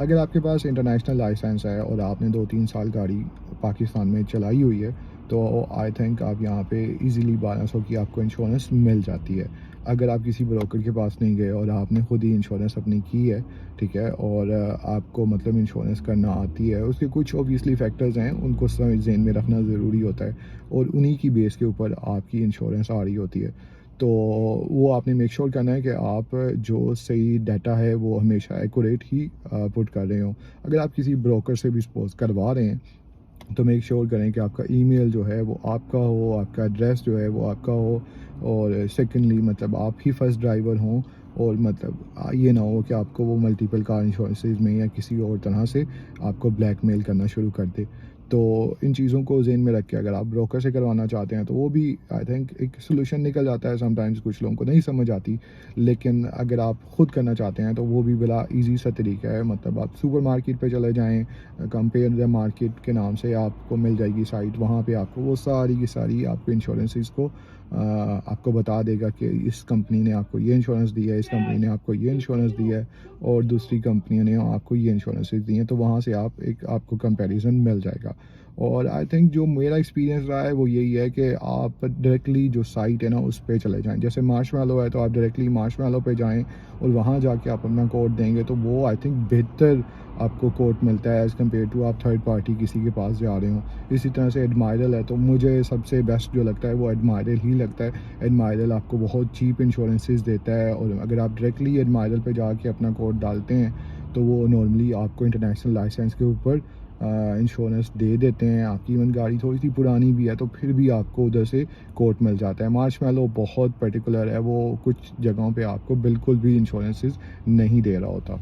अगर आपके पास international licence है और आपने 2-3 साल गाड़ी पाकिस्तान में चलाई हुई है, तो आई थिंक आप यहाँ पे इजीली 1200 की आपको इंश्योरेंस मिल जाती है। अगर आप किसी ब्रोकर के पास नहीं गए और आपने खुद ही इंश्योरेंस अपनी की है, ठीक है, और आपको मतलब इंश्योरेंस करना आती है, उसके कुछ ऑब्वियसली फैक्टर्स हैं, उनको ज़हन में रखना ज़रूरी होता है और उन्हीं की बेस के ऊपर आपकी इंश्योरेंस आ रही होती है। तो वो आपने मेक श्योर करना है कि आप जो सही डाटा है वो हमेशा एक्यूरेट ही पुट कर रहे हो। अगर आप किसी ब्रोकर से भी सपोज़ करवा रहे हैं, तो मेक श्योर करें कि आपका ईमेल जो है वो आपका हो, आपका एड्रेस जो है वो आपका हो, और सेकंडली मतलब आप ही फर्स्ट ड्राइवर हों, और मतलब ये ना हो कि आपको वो मल्टीपल कार इंश्योरेंसेस में या किसी और तरह से आपको ब्लैकमेल करना शुरू कर दे। तो इन चीज़ों को ज़हन में रख के अगर आप ब्रोकर से करवाना चाहते हैं तो वो भी आई थिंक एक सॉल्यूशन निकल जाता है। समटाइम्स कुछ लोगों को नहीं समझ आती, लेकिन अगर आप खुद करना चाहते हैं तो वो भी बड़ा ईज़ी सा तरीका है। मतलब आप सुपरमार्केट पे चले जाएँ, कंपेयर द मार्केट के नाम से आपको मिल जाएगी साइट, वहाँ पे आपको वो सारी की सारी आपको इंश्योरेंसेस को आपको बता देगा कि इस कंपनी ने आपको ये इंश्योरेंस दी है, इस कंपनी ने आपको ये इंश्योरेंस दी है, और दूसरी कंपनियों ने आपको ये इंश्योरेंसेस दी हैं। तो वहाँ से आप एक आपको कंपैरिजन मिल जाएगा। और आई थिंक जो मेरा एक्सपीरियंस रहा है वो यही है कि आप डायरेक्टली जो साइट है ना उस पे चले जाएँ। जैसे मार्शमैलो है, तो आप डायरेक्टली मार्शमैलो पे जाएँ और वहाँ जाके आप अपना कोड देंगे तो वो आई थिंक बेहतर आपको कोट मिलता है एज़ कम्पेयर टू आप थर्ड पार्टी किसी के पास जा रहे हो। इसी तरह से एडमायरल है, तो मुझे सबसे बेस्ट जो लगता है वो एडमायरल ही लगता है। एडमायरल आपको बहुत चीप इंश्योरेंसेस देता है, और अगर आप डायरेक्टली एडमायरल पे जाके अपना कोड डालते हैं तो वो नॉर्मली आपको इंटरनेशनल लाइसेंस के ऊपर इंश्योरेंस दे देते हैं। आपकी इवन गाड़ी थोड़ी सी पुरानी भी है तो फिर भी आपको उधर से कोट मिल जाता है। मार्शमैलो बहुत पर्टिकुलर है, वो कुछ जगहों पे आपको बिल्कुल भी इंश्योरेंसेस नहीं दे रहा होता।